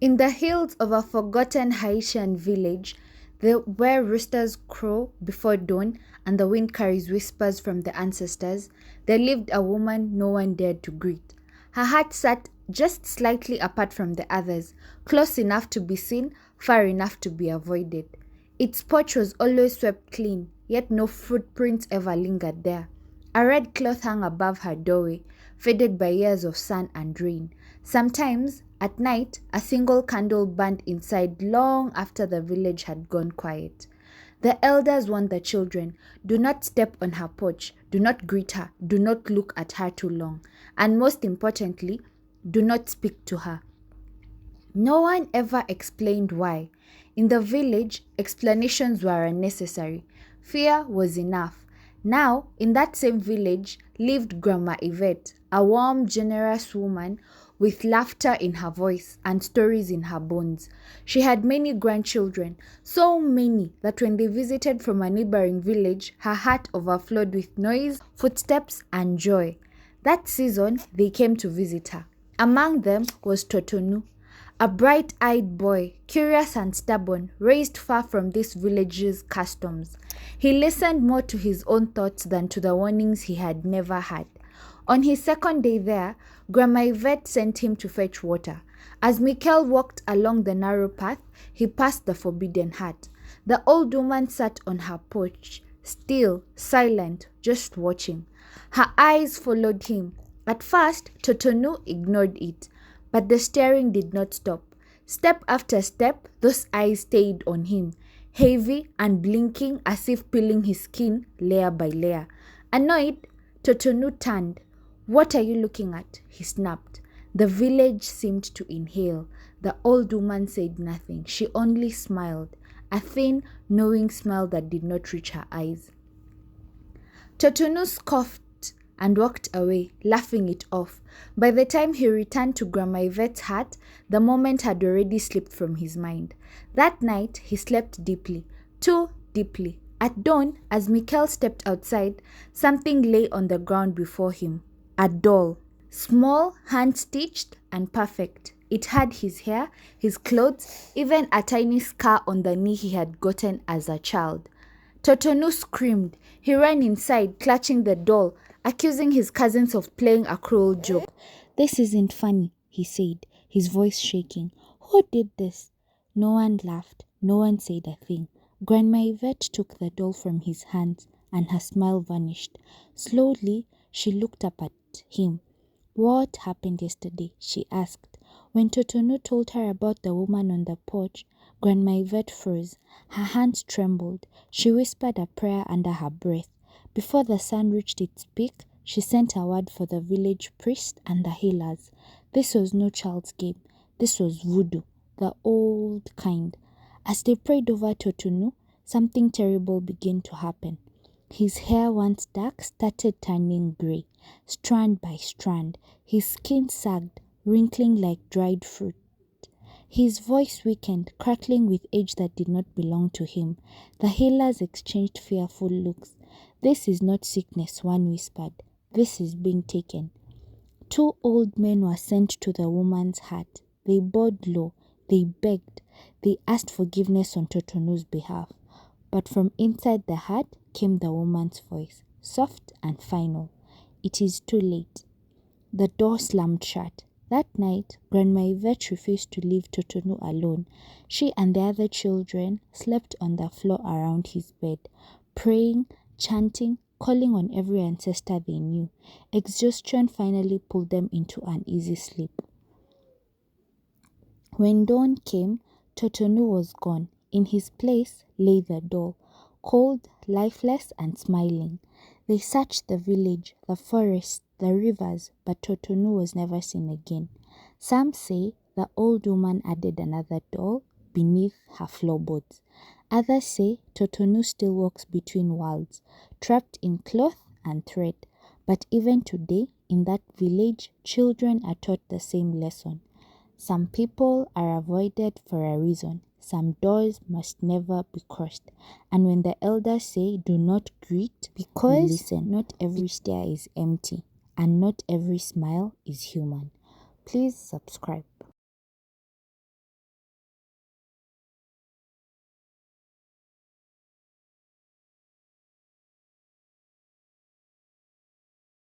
In the hills of a forgotten Haitian village, where roosters crow before dawn and the wind carries whispers from the ancestors, there lived a woman no one dared to greet. Her hut sat just slightly apart from the others, close enough to be seen, far enough to be avoided. Its porch was always swept clean, yet no footprints ever lingered there. A red cloth hung above her doorway, faded by years of sun and rain. Sometimes, at night, a single candle burned inside long after the village had gone quiet. The elders warned the children, do not step on her porch, do not greet her, do not look at her too long, and most importantly, do not speak to her. No one ever explained why. In the village, explanations were unnecessary. Fear was enough. Now, in that same village, lived Grandma Yvette, a warm, generous woman with laughter in her voice and stories in her bones. She had many grandchildren, so many that when they visited from a neighboring village, her heart overflowed with noise, footsteps, and joy. That season, they came to visit her. Among them was Totonu, a bright-eyed boy, curious and stubborn, raised far from this village's customs. He listened more to his own thoughts than to the warnings he had never had. On his second day there, Grandma Yvette sent him to fetch water. As Mikel walked along the narrow path, he passed the forbidden hut. The old woman sat on her porch, still, silent, just watching. Her eyes followed him. At first, Totonu ignored it, but the staring did not stop. Step after step, those eyes stayed on him, heavy and blinking as if peeling his skin layer by layer. Annoyed, Totonu turned. "What are you looking at?" he snapped. The village seemed to inhale. The old woman said nothing. She only smiled, a thin, knowing smile that did not reach her eyes. Totonu scoffed and walked away, laughing it off. By the time he returned to Grandma Yvette's hut, the moment had already slipped from his mind. That night, he slept deeply, too deeply. At dawn, as Mikel stepped outside, something lay on the ground before him. A doll. Small, hand-stitched, and perfect. It had his hair, his clothes, even a tiny scar on the knee he had gotten as a child. Totonu screamed. He ran inside, clutching the doll, accusing his cousins of playing a cruel joke. "This isn't funny," he said, his voice shaking. "Who did this?" No one laughed. No one said a thing. Grandma Yvette took the doll from his hands, and her smile vanished. Slowly, she looked up at him. "What happened yesterday?" she asked. When Totonu told her about the woman on the porch, Grandma Yvette froze. Her hands trembled. She whispered a prayer under her breath. Before the sun reached its peak, she sent a word for the village priest and the healers. This was no child's game. This was voodoo, the old kind. As they prayed over Totonu, something terrible began to happen. His hair, once dark, started turning grey, strand by strand. His skin sagged, wrinkling like dried fruit. His voice weakened, crackling with age that did not belong to him. The healers exchanged fearful looks. "This is not sickness," one whispered. "This is being taken." Two old men were sent to the woman's hut. They bowed low. They begged. They asked forgiveness on Totonu's behalf. But from inside the hut came the woman's voice, soft and final. "It is too late." The door slammed shut. That night, Grandma Yvette refused to leave Totonu alone. She and the other children slept on the floor around his bed, praying, chanting, calling on every ancestor they knew. Exhaustion finally pulled them into an easy sleep. When dawn came, Totonu was gone. In his place lay the doll, cold, lifeless, and smiling. They searched the village, the forest, the rivers, but Totonu was never seen again. Some say the old woman added another doll beneath her floorboards. Others say Totonu still walks between worlds, trapped in cloth and thread. But even today, in that village, children are taught the same lesson. Some people are avoided for a reason. Some doors must never be crossed. And when the elders say do not greet, because listen, not every stare is empty and not every smile is human. Please subscribe.